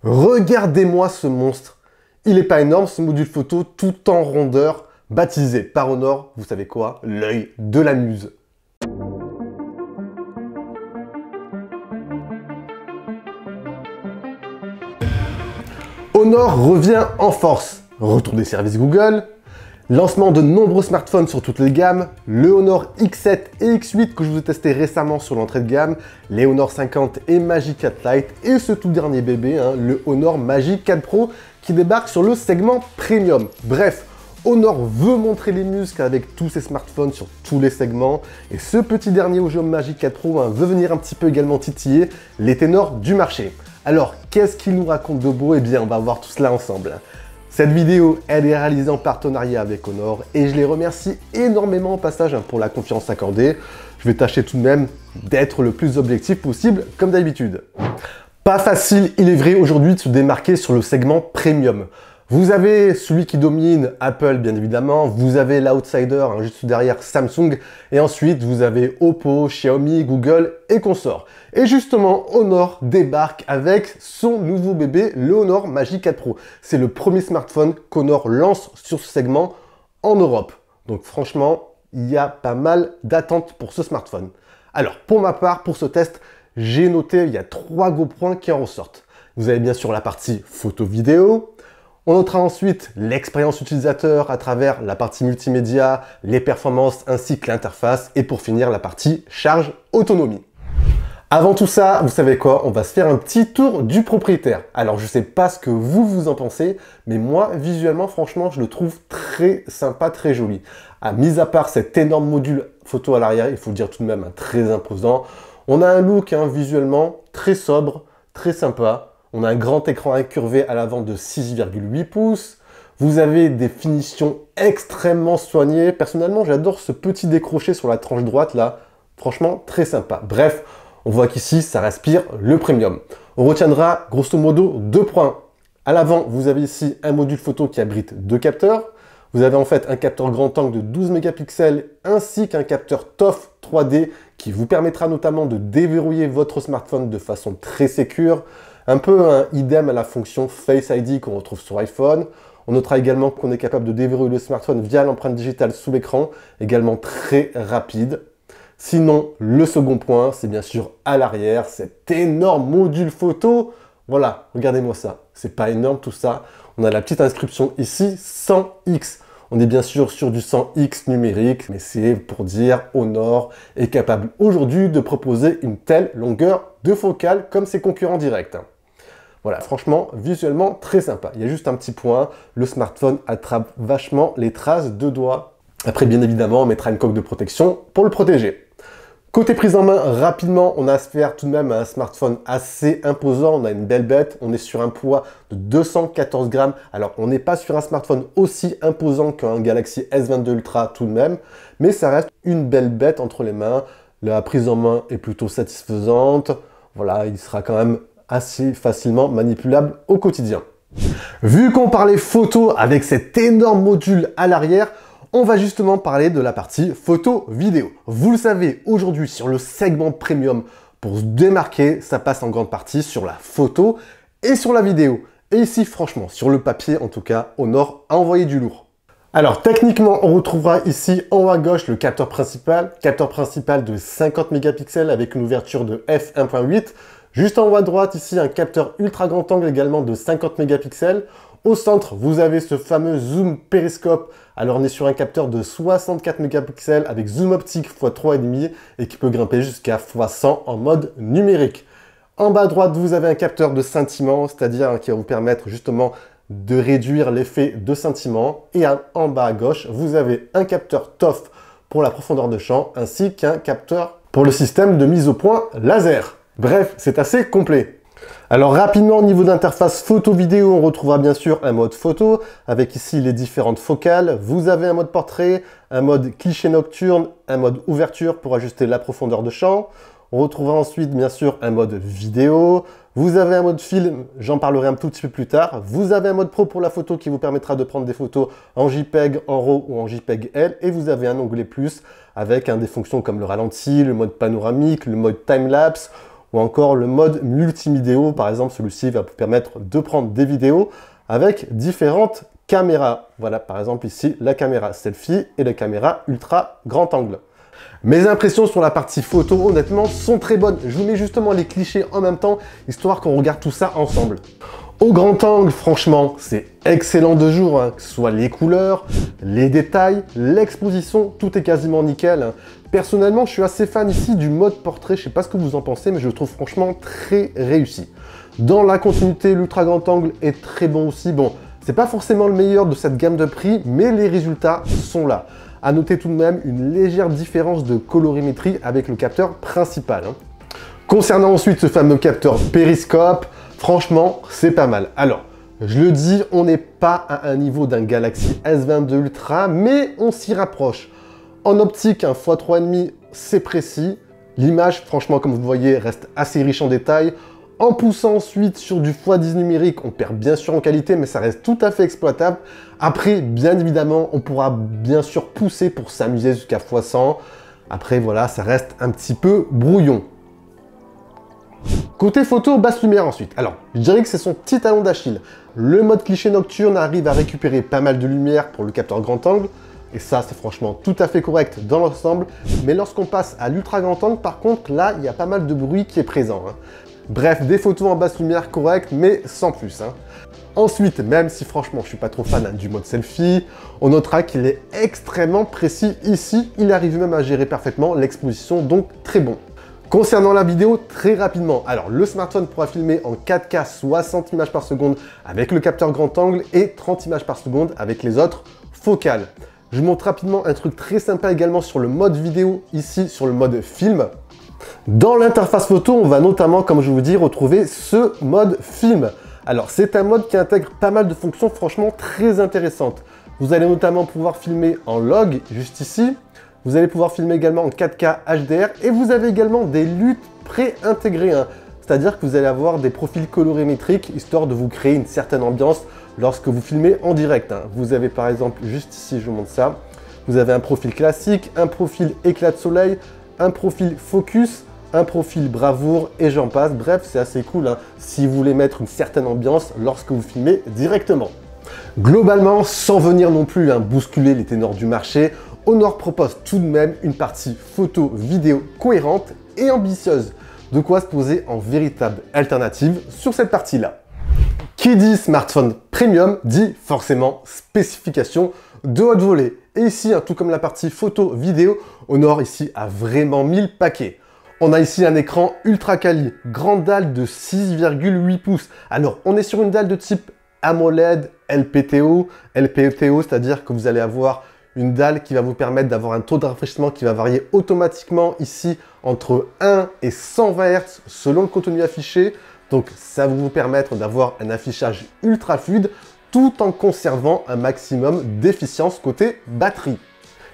Regardez-moi ce monstre. Il est pas énorme ce module photo tout en rondeur, baptisé par Honor, vous savez quoi, l'œil de la muse. Honor revient en force. Retour des services Google, lancement de nombreux smartphones sur toutes les gammes, le Honor X7 et X8 que je vous ai testé récemment sur l'entrée de gamme, les Honor 50 et Magi 4 Lite et ce tout dernier bébé, le Honor Magi 4 Pro qui débarque sur le segment premium. Bref, Honor veut montrer les muscles avec tous ses smartphones sur tous les segments et ce petit dernier Honor Magi 4 Pro veut venir un petit peu également titiller les ténors du marché. Alors, qu'est-ce qu'il nous raconte de beau? Eh bien, on va voir tout cela ensemble. Cette vidéo, elle est réalisée en partenariat avec Honor et je les remercie énormément au passage pour la confiance accordée. Je vais tâcher tout de même d'être le plus objectif possible, comme d'habitude. Pas facile, il est vrai, aujourd'hui de se démarquer sur le segment premium. Vous avez celui qui domine, Apple bien évidemment, vous avez l'outsider juste derrière Samsung, et ensuite vous avez Oppo, Xiaomi, Google et consorts. Et justement, Honor débarque avec son nouveau bébé, le Honor Magi 4 Pro. C'est le premier smartphone qu'Honor lance sur ce segment en Europe. Donc franchement, il y a pas mal d'attentes pour ce smartphone. Alors, pour ma part, pour ce test, j'ai noté, il y a 3 gros points qui en ressortent. Vous avez bien sûr la partie photo-vidéo. On notera ensuite l'expérience utilisateur à travers la partie multimédia, les performances ainsi que l'interface et pour finir la partie charge autonomie. Avant tout ça, vous savez quoi? On va se faire un petit tour du propriétaire. Alors je sais pas ce que vous en pensez, mais moi visuellement franchement je le trouve très sympa, très joli. Mis à part cet énorme module photo à l'arrière, il faut le dire tout de même très imposant. On a un look visuellement très sobre, très sympa. On a un grand écran incurvé à l'avant de 6,8 pouces. Vous avez des finitions extrêmement soignées. Personnellement, j'adore ce petit décroché sur la tranche droite là. Franchement, très sympa. Bref, on voit qu'ici, ça respire le premium. On retiendra grosso modo 2 points. À l'avant, vous avez ici un module photo qui abrite 2 capteurs. Vous avez en fait un capteur grand angle de 12 mégapixels ainsi qu'un capteur TOF 3D qui vous permettra notamment de déverrouiller votre smartphone de façon très sécure. Un peu idem à la fonction Face ID qu'on retrouve sur iPhone. On notera également qu'on est capable de déverrouiller le smartphone via l'empreinte digitale sous l'écran, également très rapide. Sinon, le second point, c'est bien sûr à l'arrière, cet énorme module photo. Voilà, regardez-moi ça. C'est pas énorme tout ça. On a la petite inscription ici, 100X. On est bien sûr sur du 100X numérique, mais c'est pour dire Honor est capable aujourd'hui de proposer une telle longueur de focale comme ses concurrents directs. Voilà, franchement, visuellement, très sympa. Il y a juste un petit point, le smartphone attrape vachement les traces de doigts. Après, bien évidemment, on mettra une coque de protection pour le protéger. Côté prise en main, rapidement, on a à se faire tout de même un smartphone assez imposant. On a une belle bête, on est sur un poids de 214 grammes. Alors, on n'est pas sur un smartphone aussi imposant qu'un Galaxy S22 Ultra tout de même, mais ça reste une belle bête entre les mains. La prise en main est plutôt satisfaisante. Voilà, il sera quand même assez facilement manipulable au quotidien. Vu qu'on parlait photo avec cet énorme module à l'arrière, on va justement parler de la partie photo-vidéo. Vous le savez, aujourd'hui sur le segment premium, pour se démarquer, ça passe en grande partie sur la photo et sur la vidéo. Et ici, franchement, sur le papier en tout cas, Honor a envoyé du lourd. Alors techniquement, on retrouvera ici en haut à gauche le capteur principal de 50 mégapixels avec une ouverture de f1.8. Juste en haut à droite, ici, un capteur ultra grand angle également de 50 mégapixels. Au centre, vous avez ce fameux zoom périscope. Alors, on est sur un capteur de 64 mégapixels avec zoom optique x 3,5 et qui peut grimper jusqu'à x100 en mode numérique. En bas à droite, vous avez un capteur de scintillement, c'est-à-dire qui va vous permettre justement de réduire l'effet de scintillement. Et en bas à gauche, vous avez un capteur TOF pour la profondeur de champ ainsi qu'un capteur pour le système de mise au point laser. Bref, c'est assez complet. Alors rapidement au niveau d'interface photo-vidéo, on retrouvera bien sûr un mode photo avec ici les différentes focales. Vous avez un mode portrait, un mode cliché nocturne, un mode ouverture pour ajuster la profondeur de champ. On retrouvera ensuite bien sûr un mode vidéo. Vous avez un mode film, j'en parlerai un tout petit peu plus tard. Vous avez un mode pro pour la photo qui vous permettra de prendre des photos en JPEG, en RAW ou en JPEG-L. Et vous avez un onglet plus avec des fonctions comme le ralenti, le mode panoramique, le mode time-lapse. ou encore le mode multividéo. Par exemple, celui-ci va vous permettre de prendre des vidéos avec différentes caméras. Voilà, par exemple ici, la caméra selfie et la caméra ultra grand angle. Mes impressions sur la partie photo, honnêtement, sont très bonnes. Je vous mets justement les clichés en même temps, histoire qu'on regarde tout ça ensemble. Au grand angle, franchement, c'est excellent de jour, hein, que ce soit les couleurs, les détails, l'exposition, tout est quasiment nickel. Hein. Personnellement, je suis assez fan ici du mode portrait, je sais pas ce que vous en pensez, mais je le trouve franchement très réussi. Dans la continuité, l'ultra grand angle est très bon aussi. Bon, c'est pas forcément le meilleur de cette gamme de prix, mais les résultats sont là. À noter tout de même une légère différence de colorimétrie avec le capteur principal. Hein. Concernant ensuite ce fameux capteur périscope, franchement, c'est pas mal. Alors, je le dis, on n'est pas à un niveau d'un Galaxy S22 Ultra, mais on s'y rapproche. En optique, un x3,5, c'est précis. L'image, franchement, comme vous le voyez, reste assez riche en détails. En poussant ensuite sur du x10 numérique, on perd bien sûr en qualité, mais ça reste tout à fait exploitable. Après, bien évidemment, on pourra bien sûr pousser pour s'amuser jusqu'à x100. Après, voilà, ça reste un petit peu brouillon. Côté photo, basse lumière ensuite. Alors, je dirais que c'est son petit talon d'Achille. Le mode cliché nocturne arrive à récupérer pas mal de lumière pour le capteur grand angle. Et ça, c'est franchement tout à fait correct dans l'ensemble. Mais lorsqu'on passe à l'ultra grand angle, par contre, là, il y a pas mal de bruit qui est présent. Hein. Bref, des photos en basse lumière correctes, mais sans plus. Hein. Ensuite, même si franchement, je suis pas trop fan du mode selfie, on notera qu'il est extrêmement précis ici. Il arrive même à gérer parfaitement l'exposition, donc très bon. Concernant la vidéo, très rapidement, alors le smartphone pourra filmer en 4K 60 images par seconde avec le capteur grand angle et 30 images par seconde avec les autres focales. Je vous montre rapidement un truc très sympa également sur le mode vidéo, ici sur le mode film. Dans l'interface photo, on va notamment, comme je vous dis, retrouver ce mode film. Alors c'est un mode qui intègre pas mal de fonctions franchement très intéressantes. Vous allez notamment pouvoir filmer en log, juste ici. Vous allez pouvoir filmer également en 4K HDR et vous avez également des luttes pré-intégrées. Hein. C'est-à-dire que vous allez avoir des profils colorimétriques histoire de vous créer une certaine ambiance lorsque vous filmez en direct. Hein. Vous avez par exemple, juste ici, je vous montre ça, vous avez un profil classique, un profil éclat de soleil, un profil focus, un profil bravoure et j'en passe. Bref, c'est assez cool hein, si vous voulez mettre une certaine ambiance lorsque vous filmez directement. Globalement, sans venir non plus bousculer les ténors du marché, Honor propose tout de même une partie photo vidéo cohérente et ambitieuse. De quoi se poser en véritable alternative sur cette partie-là. Qui dit smartphone premium dit forcément spécification de haute volée. Et ici, tout comme la partie photo vidéo, Honor ici a vraiment mis le paquet. On a ici un écran ultra quali, grande dalle de 6,8 pouces. Alors, on est sur une dalle de type AMOLED, LPTO, c'est-à-dire que vous allez avoir une dalle qui va vous permettre d'avoir un taux de rafraîchissement qui va varier automatiquement ici entre 1 et 120 Hz selon le contenu affiché. Donc ça va vous permettre d'avoir un affichage ultra fluide tout en conservant un maximum d'efficience côté batterie.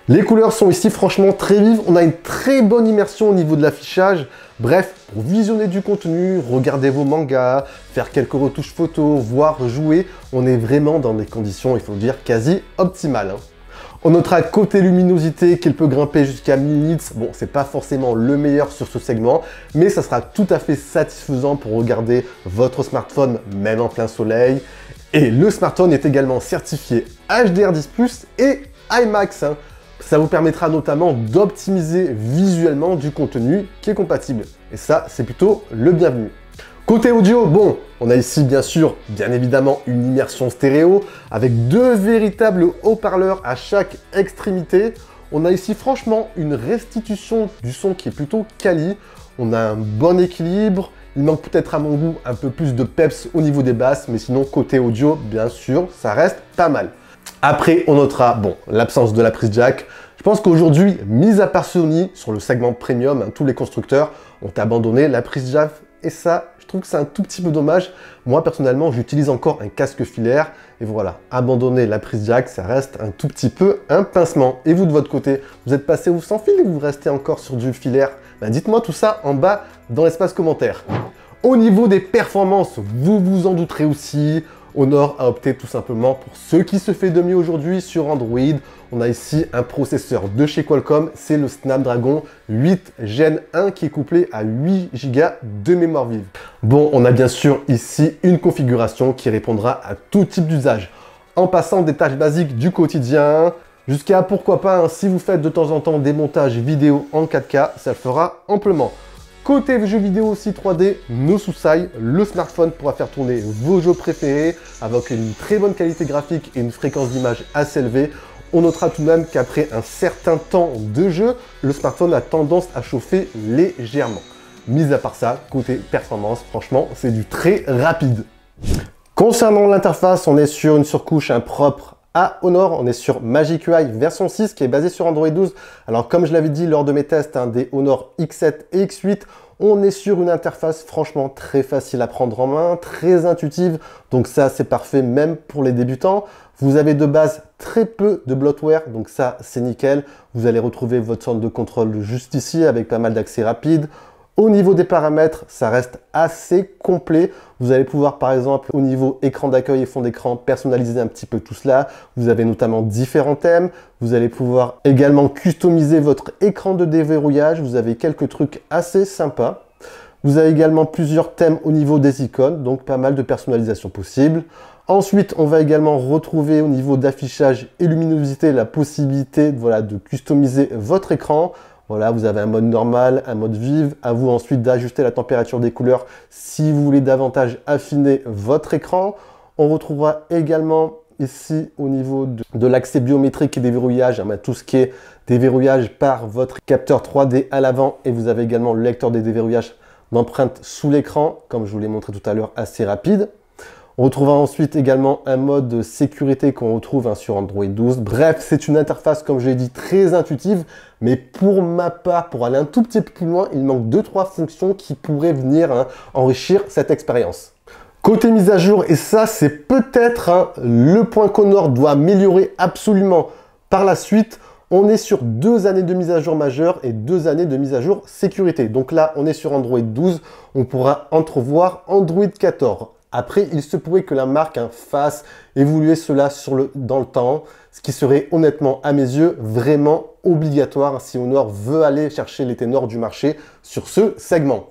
Les couleurs sont ici franchement très vives, on a une très bonne immersion au niveau de l'affichage. Bref, pour visionner du contenu, regarder vos mangas, faire quelques retouches photos, voire jouer, on est vraiment dans des conditions, il faut le dire, quasi optimales. On notera côté luminosité qu'il peut grimper jusqu'à 1000 nits. Bon, c'est pas forcément le meilleur sur ce segment, mais ça sera tout à fait satisfaisant pour regarder votre smartphone, même en plein soleil. Et le smartphone est également certifié HDR10+, et IMAX. Ça vous permettra notamment d'optimiser visuellement du contenu qui est compatible. Et ça, c'est plutôt le bienvenu. Côté audio, bon, on a ici bien sûr, bien évidemment, une immersion stéréo avec deux véritables haut-parleurs à chaque extrémité. On a ici franchement une restitution du son qui est plutôt quali. On a un bon équilibre. Il manque peut-être à mon goût un peu plus de peps au niveau des basses, mais sinon côté audio, bien sûr, ça reste pas mal. Après, on notera, bon, l'absence de la prise jack. Je pense qu'aujourd'hui, mis à part Sony, sur le segment premium, tous les constructeurs ont abandonné la prise jack. Et ça, je trouve que c'est un tout petit peu dommage. Moi, personnellement, j'utilise encore un casque filaire. Et voilà, abandonner la prise jack, ça reste un tout petit peu un pincement. Et vous, de votre côté, vous êtes passé où sans fil ou vous restez encore sur du filaire? Dites-moi tout ça en bas dans l'espace commentaire. Au niveau des performances, vous vous en douterez aussi, Honor a opté tout simplement pour ce qui se fait de mieux aujourd'hui sur Android. On a ici un processeur de chez Qualcomm, c'est le Snapdragon 8 Gen 1 qui est couplé à 8 Go de mémoire vive. Bon, on a bien sûr ici une configuration qui répondra à tout type d'usage, en passant des tâches basiques du quotidien, jusqu'à pourquoi pas, si vous faites de temps en temps des montages vidéo en 4K, ça le fera amplement. Côté jeux vidéo aussi 3D, no souci, le smartphone pourra faire tourner vos jeux préférés avec une très bonne qualité graphique et une fréquence d'image assez élevée. On notera tout de même qu'après un certain temps de jeu, le smartphone a tendance à chauffer légèrement. Mis à part ça, côté performance, franchement, c'est du très rapide. Concernant l'interface, on est sur une surcouche propre à Honor, on est sur Magic UI version 6 qui est basée sur Android 12. Alors comme je l'avais dit lors de mes tests des Honor X7 et X8, on est sur une interface franchement très facile à prendre en main, très intuitive. Donc ça c'est parfait même pour les débutants. Vous avez de base très peu de bloatware, donc ça c'est nickel. Vous allez retrouver votre centre de contrôle juste ici avec pas mal d'accès rapides. Au niveau des paramètres, ça reste assez complet. Vous allez pouvoir, par exemple, au niveau écran d'accueil et fond d'écran, personnaliser un petit peu tout cela. Vous avez notamment différents thèmes. Vous allez pouvoir également customiser votre écran de déverrouillage. Vous avez quelques trucs assez sympas. Vous avez également plusieurs thèmes au niveau des icônes, donc pas mal de personnalisation possible. Ensuite, on va également retrouver au niveau d'affichage et luminosité la possibilité de customiser votre écran. Voilà, vous avez un mode normal, un mode vive. À vous ensuite d'ajuster la température des couleurs si vous voulez davantage affiner votre écran. On retrouvera également ici au niveau de l'accès biométrique et déverrouillage, tout ce qui est déverrouillage par votre capteur 3D à l'avant. Et vous avez également le lecteur des déverrouillages d'empreintes sous l'écran, comme je vous l'ai montré tout à l'heure, assez rapide. On retrouvera ensuite également un mode sécurité qu'on retrouve sur Android 12. Bref, c'est une interface, comme je l'ai dit, très intuitive. Mais pour ma part, pour aller un tout petit peu plus loin, il manque 2-3 fonctions qui pourraient venir enrichir cette expérience. Côté mise à jour, et ça c'est peut-être le point qu'Honor doit améliorer absolument par la suite, on est sur 2 années de mise à jour majeure et 2 années de mise à jour sécurité. Donc là, on est sur Android 12, on pourra entrevoir Android 14. Après, il se pourrait que la marque fasse évoluer cela dans le temps, ce qui serait honnêtement, à mes yeux, vraiment obligatoire si Honor veut aller chercher les ténors du marché sur ce segment.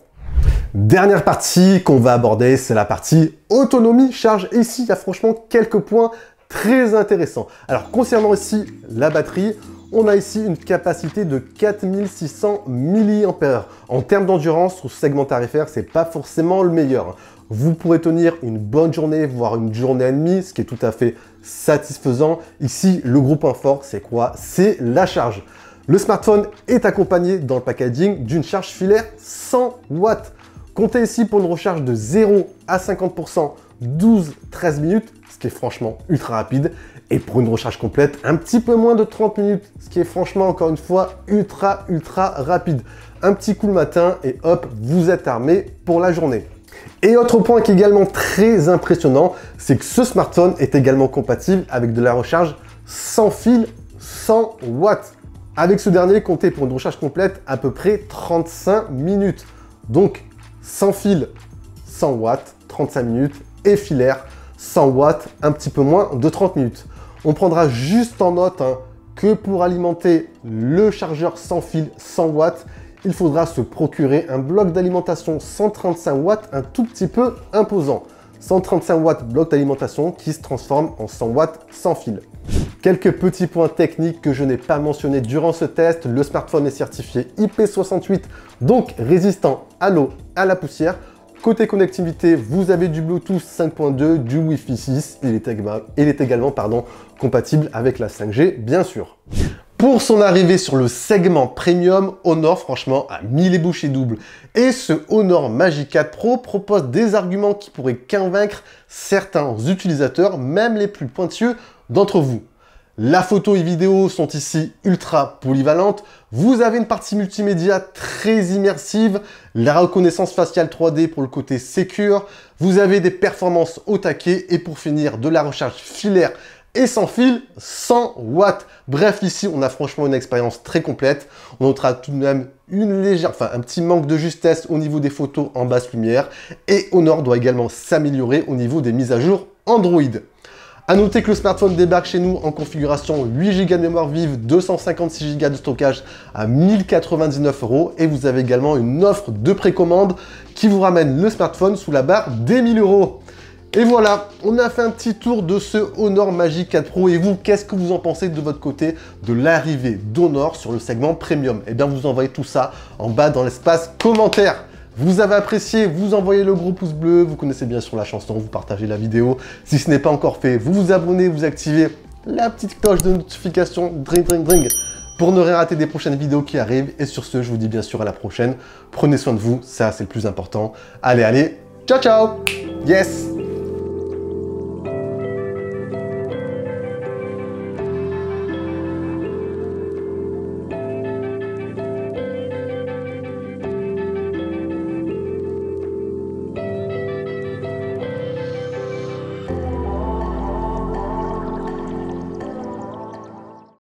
Dernière partie qu'on va aborder, c'est la partie autonomie charge. Et ici, il y a franchement quelques points très intéressants. Alors, concernant ici la batterie, on a ici une capacité de 4600 mAh. En termes d'endurance, sur ce segment tarifaire, c'est pas forcément le meilleur. Vous pourrez tenir une bonne journée, voire une journée et demie, ce qui est tout à fait satisfaisant. Ici, le gros point fort, c'est quoi? C'est la charge. Le smartphone est accompagné dans le packaging d'une charge filaire 100 watts. Comptez ici pour une recharge de 0 à 50%, 12-13 minutes, ce qui est franchement ultra rapide. Et pour une recharge complète, un petit peu moins de 30 minutes, ce qui est franchement, encore une fois, ultra rapide. Un petit coup le matin et hop, vous êtes armé pour la journée. Et autre point qui est également très impressionnant, c'est que ce smartphone est également compatible avec de la recharge sans fil 100 watts. Avec ce dernier, comptez pour une recharge complète à peu près 35 minutes. Donc, sans fil 100 watts, 35 minutes et filaire 100 watts, un petit peu moins de 30 minutes. On prendra juste en note que pour alimenter le chargeur sans fil 100 watts, il faudra se procurer un bloc d'alimentation 135 watts un tout petit peu imposant. 135 watts bloc d'alimentation qui se transforme en 100 watts sans fil. Quelques petits points techniques que je n'ai pas mentionnés durant ce test. Le smartphone est certifié IP68, donc résistant à l'eau, à la poussière. Côté connectivité, vous avez du Bluetooth 5.2, du Wi-Fi 6. Il est également compatible avec la 5G, bien sûr. Pour son arrivée sur le segment premium, Honor franchement a mis les bouchées doubles. Et ce Honor Magic 4 Pro propose des arguments qui pourraient convaincre certains utilisateurs, même les plus pointilleux d'entre vous. La photo et vidéo sont ici ultra polyvalentes. Vous avez une partie multimédia très immersive, la reconnaissance faciale 3D pour le côté sécure. Vous avez des performances au taquet et pour finir, de la recharge filaire et sans fil, 100 watts. Bref, ici, on a franchement une expérience très complète. On notera tout de même un petit manque de justesse au niveau des photos en basse lumière. Et Honor doit également s'améliorer au niveau des mises à jour Android. A noter que le smartphone débarque chez nous en configuration 8 Go de mémoire vive, 256 Go de stockage à 1099 € et vous avez également une offre de précommande qui vous ramène le smartphone sous la barre des 1000 €. Et voilà, on a fait un petit tour de ce Honor Magic 4 Pro. Et vous, qu'est-ce que vous en pensez de votre côté de l'arrivée d'Honor sur le segment Premium? Eh bien, vous envoyez tout ça en bas dans l'espace commentaire. Vous avez apprécié, vous envoyez le gros pouce bleu, vous connaissez bien sûr la chanson, vous partagez la vidéo. Si ce n'est pas encore fait, vous vous abonnez, vous activez la petite cloche de notification, dring dring dring, pour ne rien rater des prochaines vidéos qui arrivent. Et sur ce, je vous dis bien sûr à la prochaine. Prenez soin de vous, ça c'est le plus important. Allez, allez, ciao ciao. Yes.